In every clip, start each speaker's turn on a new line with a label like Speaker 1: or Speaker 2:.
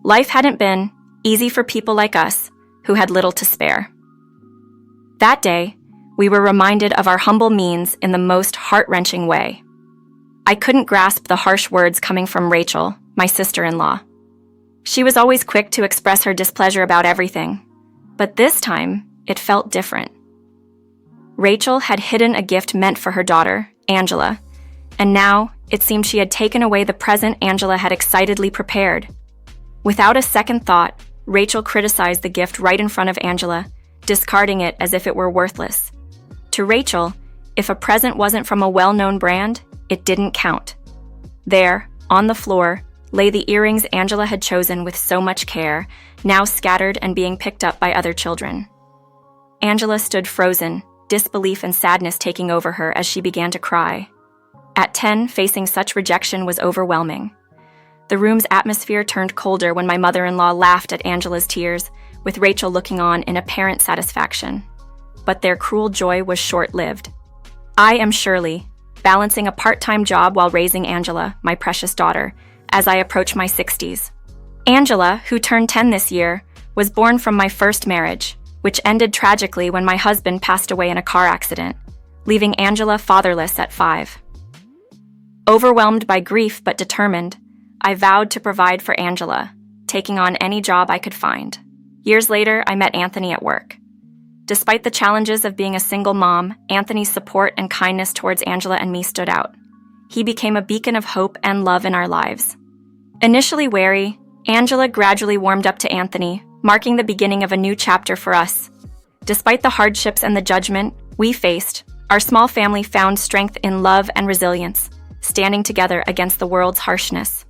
Speaker 1: Life hadn't been easy for people like us who had little to spare. That day, we were reminded of our humble means in the most heart-wrenching way. I couldn't grasp the harsh words coming from Rachel, my sister-in-law. She was always quick to express her displeasure about everything, but this time, it felt different. Rachel had hidden a gift meant for her daughter, Angela, and now it seemed she had taken away the present Angela had excitedly prepared. Without a second thought, Rachel criticized the gift right in front of Angela, discarding it as if it were worthless. To Rachel, if a present wasn't from a well-known brand, it didn't count. There, on the floor, lay the earrings Angela had chosen with so much care, now scattered and being picked up by other children. Angela stood frozen, disbelief and sadness taking over her as she began to cry. At 10, facing such rejection was overwhelming. The room's atmosphere turned colder when my mother-in-law laughed at Angela's tears, with Rachel looking on in apparent satisfaction. But their cruel joy was short-lived. I am Shirley, balancing a part-time job while raising Angela, my precious daughter, as I approach my 60s. Angela, who turned 10 this year, was born from my first marriage, which ended tragically when my husband passed away in a car accident, leaving Angela fatherless at 5. Overwhelmed by grief but determined, I vowed to provide for Angela, taking on any job I could find. Years later, I met Anthony at work. Despite the challenges of being a single mom, Anthony's support and kindness towards Angela and me stood out. He became a beacon of hope and love in our lives. Initially wary, Angela gradually warmed up to Anthony, marking the beginning of a new chapter for us. Despite the hardships and the judgment we faced, our small family found strength in love and resilience, standing together against the world's harshness.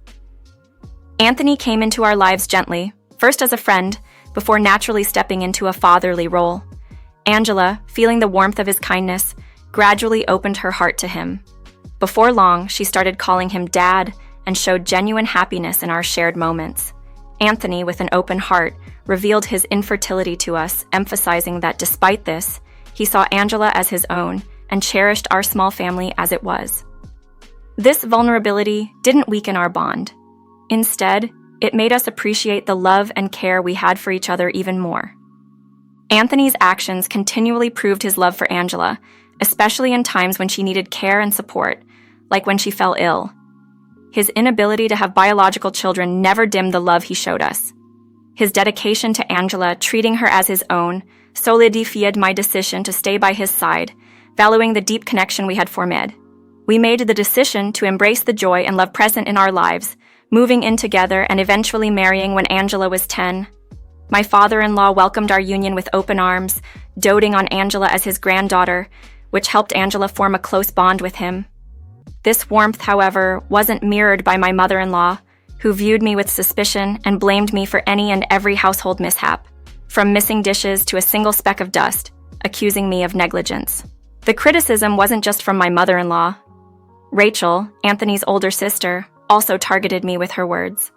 Speaker 1: Anthony came into our lives gently, first as a friend, before naturally stepping into a fatherly role. Angela, feeling the warmth of his kindness, gradually opened her heart to him. Before long, she started calling him Dad and showed genuine happiness in our shared moments. Anthony, with an open heart, revealed his infertility to us, emphasizing that despite this, he saw Angela as his own and cherished our small family as it was. This vulnerability didn't weaken our bond. Instead, it made us appreciate the love and care we had for each other even more. Anthony's actions continually proved his love for Angela, especially in times when she needed care and support, like when she fell ill. His inability to have biological children never dimmed the love he showed us. His dedication to Angela, treating her as his own, solidified my decision to stay by his side, valuing the deep connection we had formed. We made the decision to embrace the joy and love present in our lives, moving in together and eventually marrying when Angela was 10. My father-in-law welcomed our union with open arms, doting on Angela as his granddaughter, which helped Angela form a close bond with him. This warmth, however, wasn't mirrored by my mother-in-law, who viewed me with suspicion and blamed me for any and every household mishap, from missing dishes to a single speck of dust, accusing me of negligence. The criticism wasn't just from my mother-in-law. Rachel, Anthony's older sister, also targeted me with her words.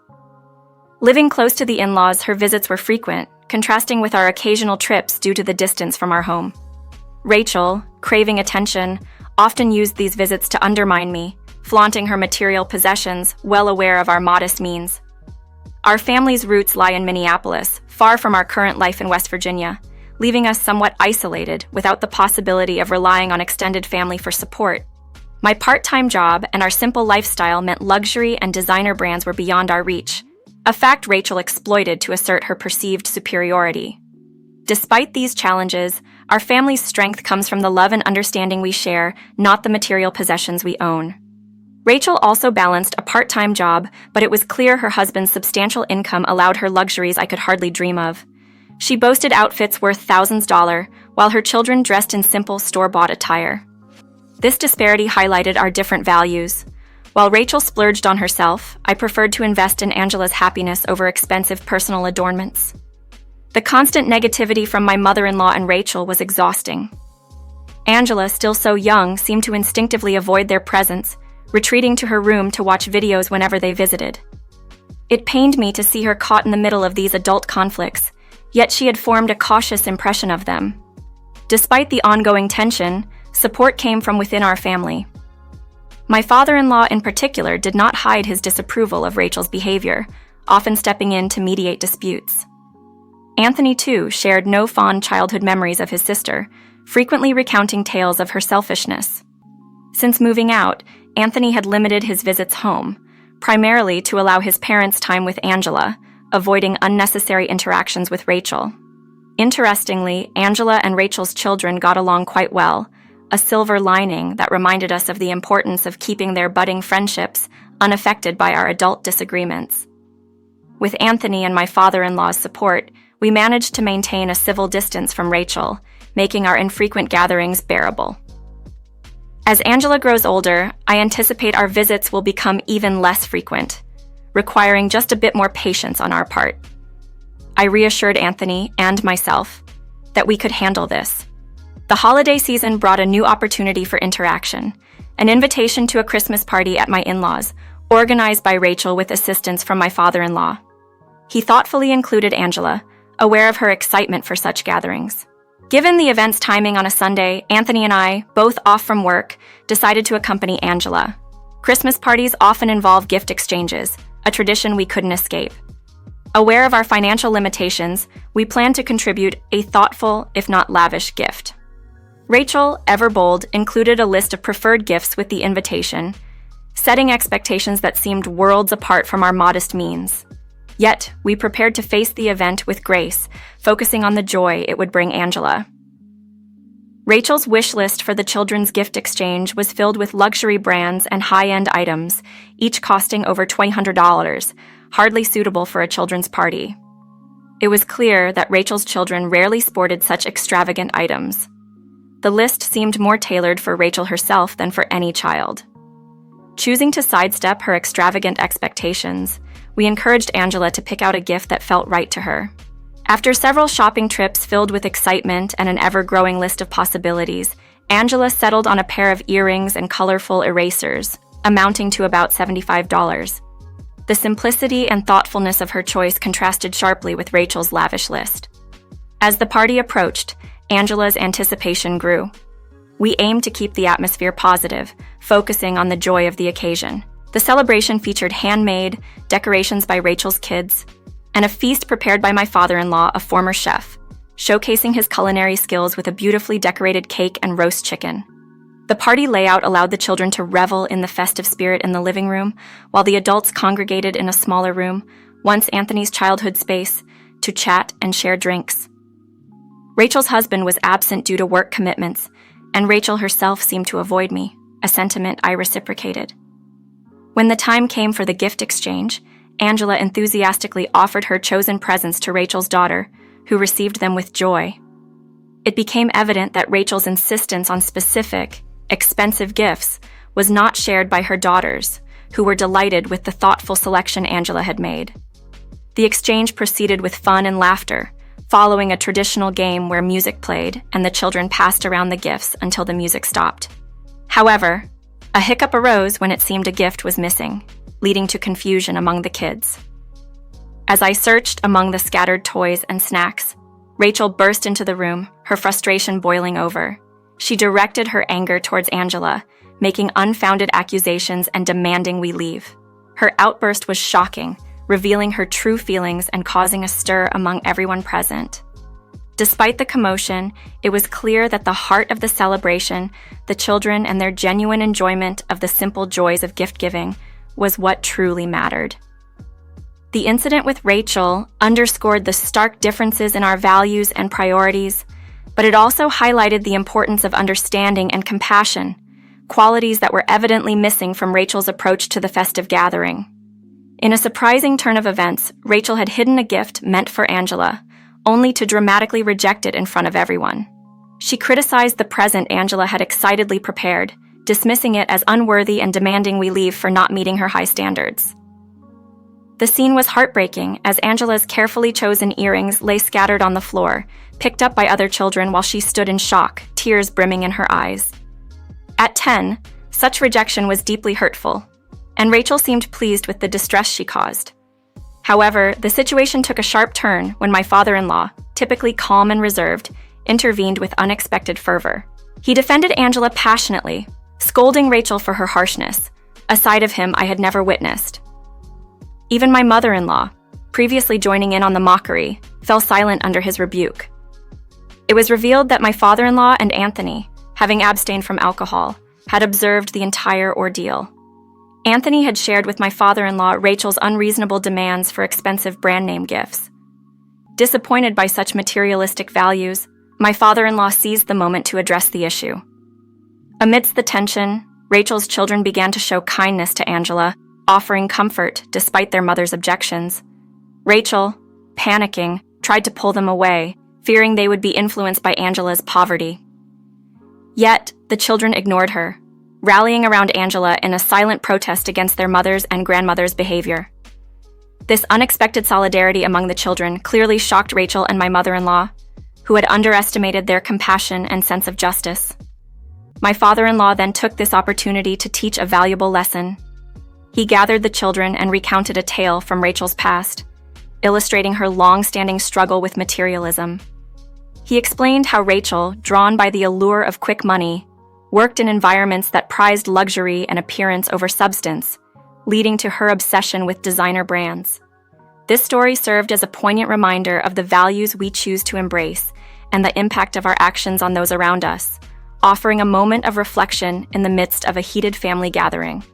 Speaker 1: Living close to the in-laws, her visits were frequent, contrasting with our occasional trips due to the distance from our home. Rachel, craving attention, often used these visits to undermine me, flaunting her material possessions, well aware of our modest means. Our family's roots lie in Minneapolis, far from our current life in West Virginia, leaving us somewhat isolated without the possibility of relying on extended family for support. My part-time job and our simple lifestyle meant luxury and designer brands were beyond our reach, a fact Rachel exploited to assert her perceived superiority. Despite these challenges, our family's strength comes from the love and understanding we share, not the material possessions we own. Rachel also balanced a part-time job, but it was clear her husband's substantial income allowed her luxuries I could hardly dream of. She boasted outfits worth thousands dollars, while her children dressed in simple store-bought attire. This disparity highlighted our different values. While Rachel splurged on herself, I preferred to invest in Angela's happiness over expensive personal adornments. The constant negativity from my mother-in-law and Rachel was exhausting. Angela, still so young, seemed to instinctively avoid their presence, retreating to her room to watch videos whenever they visited. It pained me to see her caught in the middle of these adult conflicts, yet she had formed a cautious impression of them. Despite the ongoing tension, support came from within our family. My father-in-law in particular did not hide his disapproval of Rachel's behavior, often stepping in to mediate disputes. Anthony, too, shared no fond childhood memories of his sister, frequently recounting tales of her selfishness. Since moving out, Anthony had limited his visits home, primarily to allow his parents time with Angela, avoiding unnecessary interactions with Rachel. Interestingly, Angela and Rachel's children got along quite well, a silver lining that reminded us of the importance of keeping their budding friendships unaffected by our adult disagreements. With Anthony and my father-in-law's support, we managed to maintain a civil distance from Rachel, making our infrequent gatherings bearable. As Angela grows older, I anticipate our visits will become even less frequent, requiring just a bit more patience on our part. I reassured Anthony and myself that we could handle this. The holiday season brought a new opportunity for interaction, an invitation to a Christmas party at my in-laws, organized by Rachel with assistance from my father-in-law. He thoughtfully included Angela, aware of her excitement for such gatherings. Given the event's timing on a Sunday, Anthony and I, both off from work, decided to accompany Angela. Christmas parties often involve gift exchanges, a tradition we couldn't escape. Aware of our financial limitations, we planned to contribute a thoughtful, if not lavish, gift. Rachel, ever bold, included a list of preferred gifts with the invitation, setting expectations that seemed worlds apart from our modest means. Yet, we prepared to face the event with grace, focusing on the joy it would bring Angela. Rachel's wish list for the children's gift exchange was filled with luxury brands and high-end items, each costing over $200, hardly suitable for a children's party. It was clear that Rachel's children rarely sported such extravagant items. The list seemed more tailored for Rachel herself than for any child. Choosing to sidestep her extravagant expectations, we encouraged Angela to pick out a gift that felt right to her. After several shopping trips filled with excitement and an ever-growing list of possibilities, Angela settled on a pair of earrings and colorful erasers, amounting to about $75. The simplicity and thoughtfulness of her choice contrasted sharply with Rachel's lavish list. As the party approached, Angela's anticipation grew. We aimed to keep the atmosphere positive, focusing on the joy of the occasion. The celebration featured handmade, decorations by Rachel's kids, and a feast prepared by my father-in-law, a former chef, showcasing his culinary skills with a beautifully decorated cake and roast chicken. The party layout allowed the children to revel in the festive spirit in the living room, while the adults congregated in a smaller room, once Anthony's childhood space, to chat and share drinks. Rachel's husband was absent due to work commitments, and Rachel herself seemed to avoid me, a sentiment I reciprocated. When the time came for the gift exchange, Angela enthusiastically offered her chosen presents to Rachel's daughter, who received them with joy. It became evident that Rachel's insistence on specific, expensive gifts was not shared by her daughters, who were delighted with the thoughtful selection Angela had made. The exchange proceeded with fun and laughter, following a traditional game where music played and the children passed around the gifts until the music stopped. However, a hiccup arose when it seemed a gift was missing, leading to confusion among the kids. As I searched among the scattered toys and snacks, Rachel burst into the room, her frustration boiling over. She directed her anger towards Angela, making unfounded accusations and demanding we leave. Her outburst was shocking, revealing her true feelings and causing a stir among everyone present. Despite the commotion, it was clear that the heart of the celebration, the children and their genuine enjoyment of the simple joys of gift-giving, was what truly mattered. The incident with Rachel underscored the stark differences in our values and priorities, but it also highlighted the importance of understanding and compassion, qualities that were evidently missing from Rachel's approach to the festive gathering. In a surprising turn of events, Rachel had hidden a gift meant for Angela, only to dramatically reject it in front of everyone. She criticized the present Angela had excitedly prepared, dismissing it as unworthy and demanding we leave for not meeting her high standards. The scene was heartbreaking as Angela's carefully chosen earrings lay scattered on the floor, picked up by other children while she stood in shock, tears brimming in her eyes. At 10, such rejection was deeply hurtful, and Rachel seemed pleased with the distress she caused. However, the situation took a sharp turn when my father-in-law, typically calm and reserved, intervened with unexpected fervor. He defended Angela passionately, scolding Rachel for her harshness, a side of him I had never witnessed. Even my mother-in-law, previously joining in on the mockery, fell silent under his rebuke. It was revealed that my father-in-law and Anthony, having abstained from alcohol, had observed the entire ordeal. Anthony had shared with my father-in-law Rachel's unreasonable demands for expensive brand name gifts. Disappointed by such materialistic values, my father-in-law seized the moment to address the issue. Amidst the tension, Rachel's children began to show kindness to Angela, offering comfort despite their mother's objections. Rachel, panicking, tried to pull them away, fearing they would be influenced by Angela's poverty. Yet, the children ignored her, rallying around Angela in a silent protest against their mother's and grandmother's behavior. This unexpected solidarity among the children clearly shocked Rachel and my mother-in-law, who had underestimated their compassion and sense of justice. My father-in-law then took this opportunity to teach a valuable lesson. He gathered the children and recounted a tale from Rachel's past, illustrating her long-standing struggle with materialism. He explained how Rachel, drawn by the allure of quick money, worked in environments that prized luxury and appearance over substance, leading to her obsession with designer brands. This story served as a poignant reminder of the values we choose to embrace and the impact of our actions on those around us, offering a moment of reflection in the midst of a heated family gathering.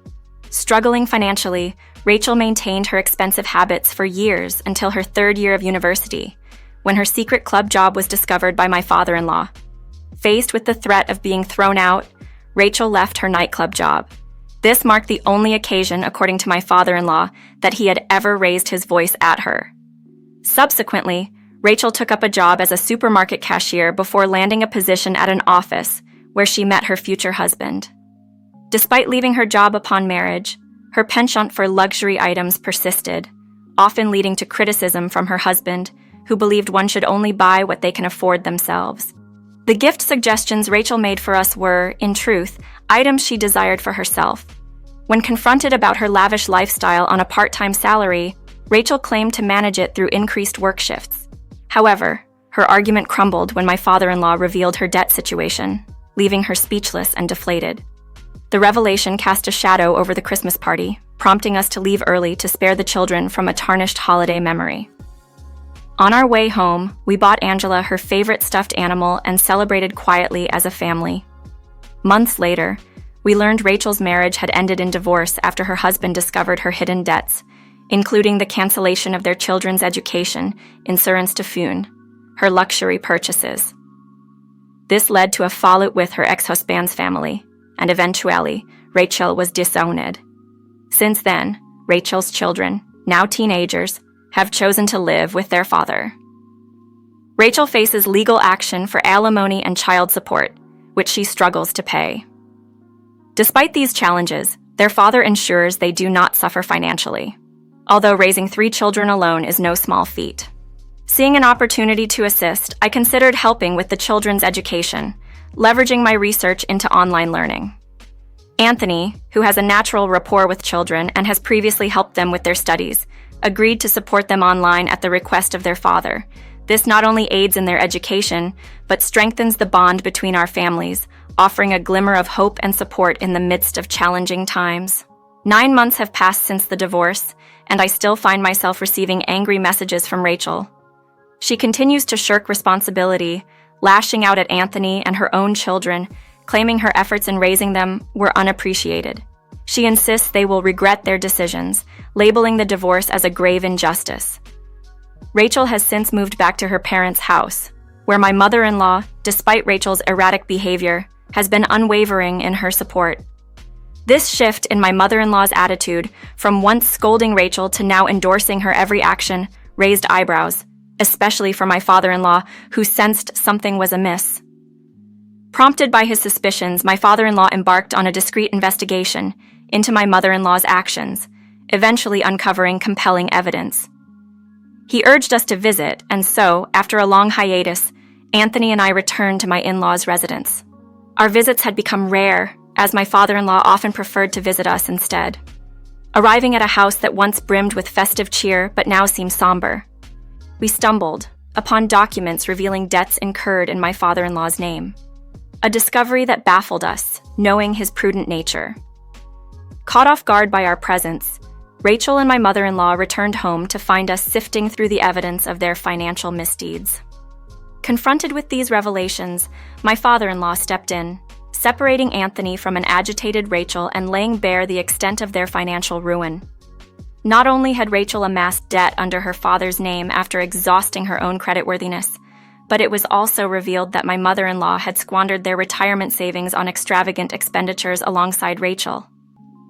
Speaker 1: Struggling financially, Rachel maintained her expensive habits for years until her third year of university, when her secret club job was discovered by my father-in-law. Faced with the threat of being thrown out, Rachel left her nightclub job. This marked the only occasion, according to my father-in-law, that he had ever raised his voice at her. Subsequently, Rachel took up a job as a supermarket cashier before landing a position at an office where she met her future husband. Despite leaving her job upon marriage, her penchant for luxury items persisted, often leading to criticism from her husband, who believed one should only buy what they can afford themselves. The gift suggestions Rachel made for us were, in truth, items she desired for herself. When confronted about her lavish lifestyle on a part-time salary, Rachel claimed to manage it through increased work shifts. However, her argument crumbled when my father-in-law revealed her debt situation, leaving her speechless and deflated. The revelation cast a shadow over the Christmas party, prompting us to leave early to spare the children from a tarnished holiday memory. On our way home, we bought Angela her favorite stuffed animal and celebrated quietly as a family. Months later, we learned Rachel's marriage had ended in divorce after her husband discovered her hidden debts, including the cancellation of their children's education in Stepchild, her luxury purchases. This led to a fallout with her ex-husband's family, and eventually, Rachel was disowned. Since then, Rachel's children, now teenagers, have chosen to live with their father. Rachel faces legal action for alimony and child support, which she struggles to pay. Despite these challenges, their father ensures they do not suffer financially, although raising 3 children alone is no small feat. Seeing an opportunity to assist, I considered helping with the children's education, leveraging my research into online learning. Anthony, who has a natural rapport with children and has previously helped them with their studies, agreed to support them online at the request of their father. This not only aids in their education, but strengthens the bond between our families, offering a glimmer of hope and support in the midst of challenging times. 9 months have passed since the divorce, and I still find myself receiving angry messages from Rachel. She continues to shirk responsibility, lashing out at Anthony and her own children, claiming her efforts in raising them were unappreciated. She insists they will regret their decisions, labeling the divorce as a grave injustice. Rachel has since moved back to her parents' house, where my mother-in-law, despite Rachel's erratic behavior, has been unwavering in her support. This shift in my mother-in-law's attitude, from once scolding Rachel to now endorsing her every action, raised eyebrows, especially for my father-in-law, who sensed something was amiss. Prompted by his suspicions, my father-in-law embarked on a discreet investigation into my mother-in-law's actions, eventually uncovering compelling evidence. He urged us to visit, and so, after a long hiatus, Anthony and I returned to my in-laws' residence. Our visits had become rare, as my father-in-law often preferred to visit us instead. Arriving at a house that once brimmed with festive cheer but now seemed somber, we stumbled upon documents revealing debts incurred in my father-in-law's name. A discovery that baffled us, knowing his prudent nature. Caught off guard by our presence, Rachel and my mother-in-law returned home to find us sifting through the evidence of their financial misdeeds. Confronted with these revelations, my father-in-law stepped in, separating Anthony from an agitated Rachel and laying bare the extent of their financial ruin. Not only had Rachel amassed debt under her father's name after exhausting her own creditworthiness, but it was also revealed that my mother-in-law had squandered their retirement savings on extravagant expenditures alongside Rachel.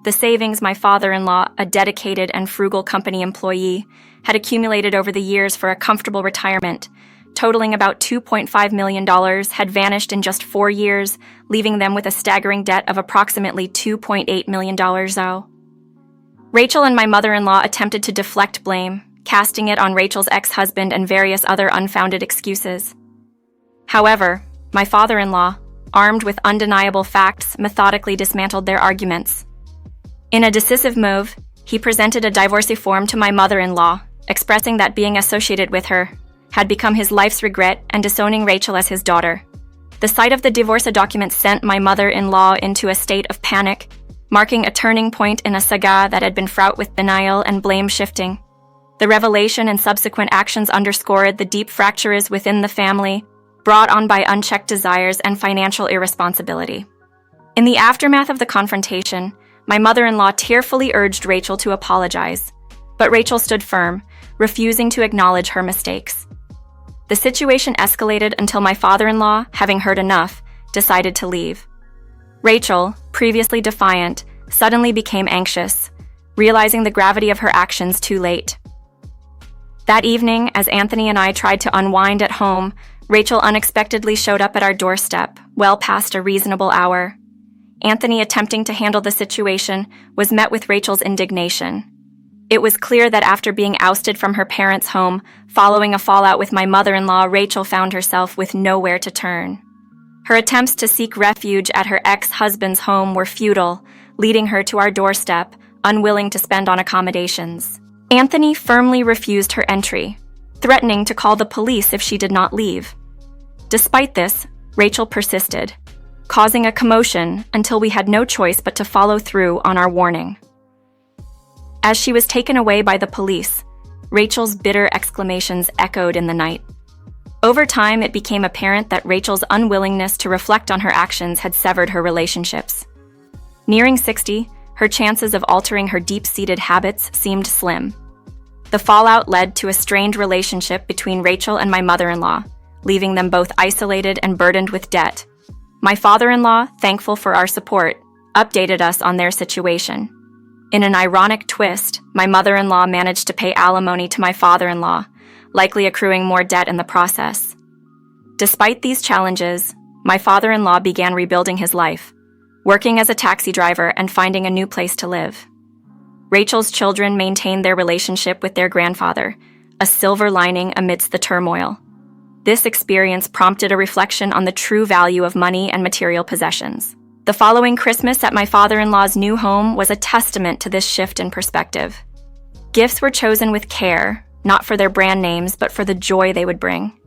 Speaker 1: The savings my father-in-law, a dedicated and frugal company employee, had accumulated over the years for a comfortable retirement, totaling about $2.5 million, had vanished in just 4 years, leaving them with a staggering debt of approximately $2.8 million. Rachel and my mother-in-law attempted to deflect blame, casting it on Rachel's ex-husband and various other unfounded excuses. However, my father-in-law, armed with undeniable facts, methodically dismantled their arguments. In a decisive move, he presented a divorce form to my mother-in-law, expressing that being associated with her had become his life's regret and disowning Rachel as his daughter. The sight of the divorce document sent my mother-in-law into a state of panic, marking a turning point in a saga that had been fraught with denial and blame-shifting. The revelation and subsequent actions underscored the deep fractures within the family, brought on by unchecked desires and financial irresponsibility. In the aftermath of the confrontation, my mother-in-law tearfully urged Rachel to apologize, but Rachel stood firm, refusing to acknowledge her mistakes. The situation escalated until my father-in-law, having heard enough, decided to leave. Rachel, previously defiant, suddenly became anxious, realizing the gravity of her actions too late. That evening, as Anthony and I tried to unwind at home, Rachel unexpectedly showed up at our doorstep, well past a reasonable hour. Anthony, attempting to handle the situation, was met with Rachel's indignation. It was clear that after being ousted from her parents' home, following a fallout with my mother-in-law, Rachel found herself with nowhere to turn. Her attempts to seek refuge at her ex-husband's home were futile, leading her to our doorstep, unwilling to spend on accommodations. Anthony firmly refused her entry, threatening to call the police if she did not leave. Despite this, Rachel persisted, causing a commotion until we had no choice but to follow through on our warning. As she was taken away by the police, Rachel's bitter exclamations echoed in the night. Over time, it became apparent that Rachel's unwillingness to reflect on her actions had severed her relationships. Nearing 60, her chances of altering her deep-seated habits seemed slim. The fallout led to a strained relationship between Rachel and my mother-in-law, leaving them both isolated and burdened with debt. My father-in-law, thankful for our support, updated us on their situation. In an ironic twist, my mother-in-law managed to pay alimony to my father-in-law, likely accruing more debt in the process. Despite these challenges, my father-in-law began rebuilding his life, working as a taxi driver and finding a new place to live. Rachel's children maintained their relationship with their grandfather, a silver lining amidst the turmoil. This experience prompted a reflection on the true value of money and material possessions. The following Christmas at my father-in-law's new home was a testament to this shift in perspective. Gifts were chosen with care, not for their brand names, but for the joy they would bring.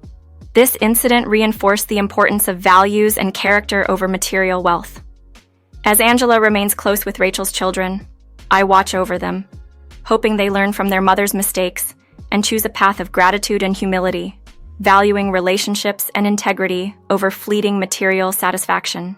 Speaker 1: This incident reinforced the importance of values and character over material wealth. As Angela remains close with Rachel's children, I watch over them, hoping they learn from their mother's mistakes and choose a path of gratitude and humility, valuing relationships and integrity over fleeting material satisfaction.